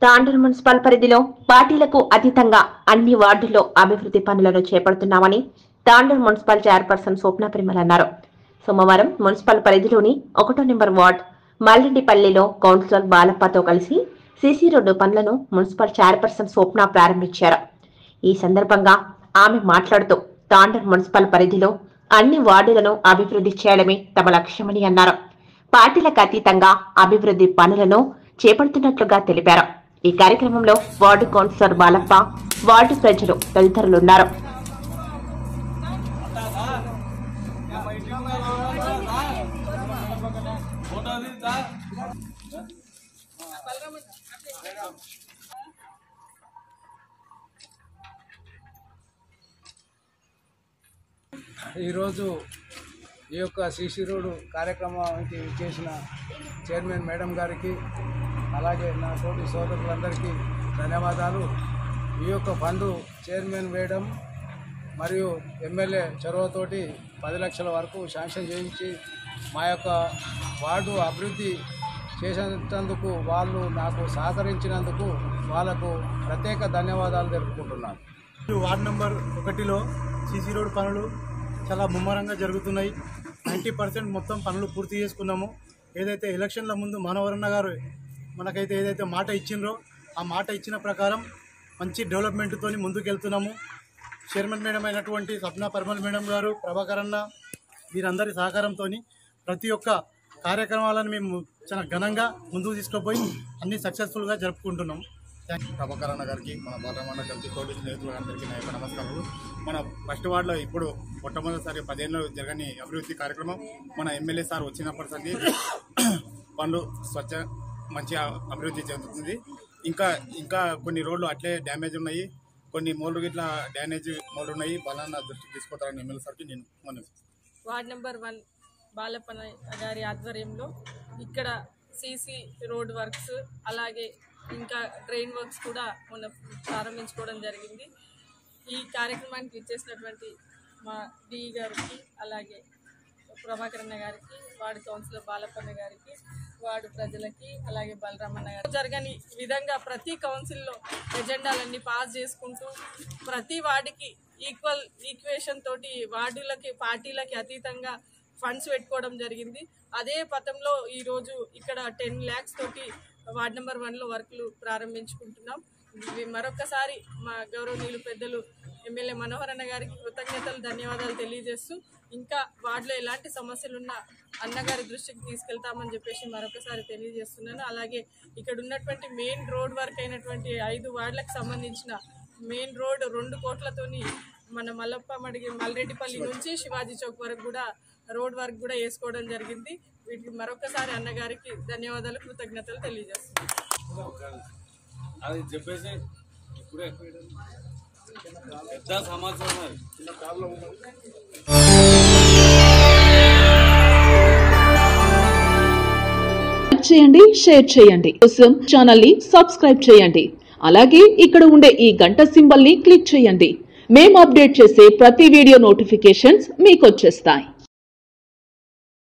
Tandur municipal పరిధిలో పార్టీలకు అతీతంగా అన్ని వార్డుల్లో అభివృద్ధి పనులను చేపడుతున్నామని తాండూరు మున్సిపల్ చైర్పర్సన్ స్వప్న పరిమళ్ అన్నారు. సోమవారం మున్సిపల్ పరిధిలోని 1వ నెంబర్ వార్డ్ మల్రెడ్డిపల్లిలో కౌన్సిలర్ బాలప్పతో కలిసి సీసీ రోడ్డు పనులను మున్సిపల్ చైర్పర్సన్ స్వప్న ప్రారంభించారు. ఈ సందర్భంగా ఆమె మాట్లాడుతూ తాండూరు మున్సిపల్ పరిధిలో అన్ని వార్డులను అభివృద్ధి చేయడమే తమ లక్ష్యమని అన్నారు. పార్టీలకు అతీతంగా అభివృద్ధి పనులను చేపడుతున్నట్లుగా తెలిపారు. ఈ కార్యక్రమంలో వార్డు కౌన్సిలర్ బాలప్ప, వార్డు ప్రజలు తదితరులున్నారు. ఈరోజు ఈ యొక్క సీసీ రోడ్డు కార్యక్రమానికి చేసిన చైర్మన్ మేడం గారికి, అలాగే నా తోటి సోదరులందరికీ ధన్యవాదాలు. ఈ యొక్క ఫండు చైర్మన్ మేడం మరియు ఎమ్మెల్యే చొరవతోటి 10 లక్షల వరకు శాంక్షన్ చేయించి మా యొక్క వార్డు అభివృద్ధి చేసినందుకు, వాళ్ళు నాకు సహకరించినందుకు వాళ్ళకు ప్రత్యేక ధన్యవాదాలు తెలుపుకుంటున్నాను. వార్డు నెంబర్ 1లో సీసీ రోడ్డు పనులు చాలా ముమ్మరంగా జరుగుతున్నాయి. 90% మొత్తం పనులు పూర్తి చేసుకున్నాము. ఏదైతే ఎలక్షన్ల ముందు మనోహరన్న గారు మనకైతే ఏదైతే మాట ఇచ్చిండ్రో ఆ మాట ఇచ్చిన ప్రకారం మంచి డెవలప్మెంట్తో ముందుకెళ్తున్నాము. చైర్మన్ మేడం అయినటువంటి స్వప్న పరిమళ్ మేడం గారు, ప్రభాకర్ అన్న, వీరందరి సహకారంతో ప్రతి ఒక్క కార్యక్రమాలను మేము చాలా ఘనంగా ముందుకు తీసుకుపోయి అన్ని సక్సెస్ఫుల్గా జరుపుకుంటున్నాం. ప్రభాకర్ అన్న గారికి, మన బాలరామన్న గారికి, తోటి స్నేహితులందరికీ నా యొక్క నమస్కారాలు. మన ఫస్ట్ వార్డులో ఇప్పుడు మొట్టమొదటిసారి 10 ఏళ్ళు జరగని అభివృద్ధి కార్యక్రమం మన ఎమ్మెల్యే సార్ వచ్చినప్పటికీ పనులు స్వచ్ఛ మంచిగా అభివృద్ధి చెందుతుంది. ఇంకా కొన్ని రోడ్లు అట్లే డ్యామేజ్ ఉన్నాయి, కొన్ని మోళ్ళు గిట్లా డ్యామేజ్ మోళ్ళు ఉన్నాయి. బలాన్న దృష్టికి తీసుకుంటారని ఎమ్మెల్యే సార్కి నేను మనం వార్డ్ నెంబర్ 1 బాలప్పన్న గారి ఆధ్వర్యంలో ఇక్కడ సీసీ రోడ్ వర్క్స్, అలాగే ఇంకా డ్రైన్ వర్క్స్ కూడా మొన్న ప్రారంభించుకోవడం జరిగింది. ఈ కార్యక్రమానికి ఇచ్చేసినటువంటి మా డి గారికి, అలాగే ప్రభాకర్ అన్న గారికి, వార్డు కౌన్సిలర్ బాలప్పన్న గారికి, వార్డు ప్రజలకి, అలాగే బలరామన్న గారికి జరగని విధంగా ప్రతి కౌన్సిల్లో ఎజెండాలన్నీ పాస్ చేసుకుంటూ ప్రతి వార్డుకి ఈక్వేషన్ తోటి వార్డులకి పార్టీలకి అతీతంగా ఫండ్స్ పెట్టుకోవడం జరిగింది. అదే పథంలో ఈరోజు ఇక్కడ 10 lakhs తోటి వార్డ్ నెంబర్ 1లో వర్కులు ప్రారంభించుకుంటున్నాం. మరొకసారి మా గౌరవనీయులు పెద్దలు ఎమ్మెల్యే మనోహరన్న గారికి కృతజ్ఞతలు, ధన్యవాదాలు తెలియజేస్తూ ఇంకా వార్డులో ఎలాంటి సమస్యలున్నా అన్నగారి దృష్టికి తీసుకెళ్తామని చెప్పేసి మరొకసారి తెలియజేస్తున్నాను. అలాగే ఇక్కడ ఉన్నటువంటి మెయిన్ రోడ్ వర్క్ అయినటువంటి 5 వార్డులకు సంబంధించిన మెయిన్ రోడ్ 2 కోట్లతోని మన మల్రెడ్డిపల్లి నుంచి శివాజీ చౌక్ వరకు కూడా రోడ్ వర్క్ కూడా వేసుకోవడం జరిగింది. వీటికి మరొకసారి అన్నగారికి ధన్యవాదాలు, కృతజ్ఞతలు తెలియజేస్తున్నాను. అది చెప్పేసి ఇప్పుడే పెద్ద సమాచారం చేయండి, షేర్ చేయండి. కోసం ఛానల్ ని సబ్స్క్రైబ్ చేయండి. అలాగే ఇక్కడ ఉండే ఈ గంట సింబల్ ని క్లిక్ చేయండి. మేము అప్డేట్ చేసే ప్రతి వీడియో నోటిఫికేషన్స్ మీకు వచ్చేస్తాయి.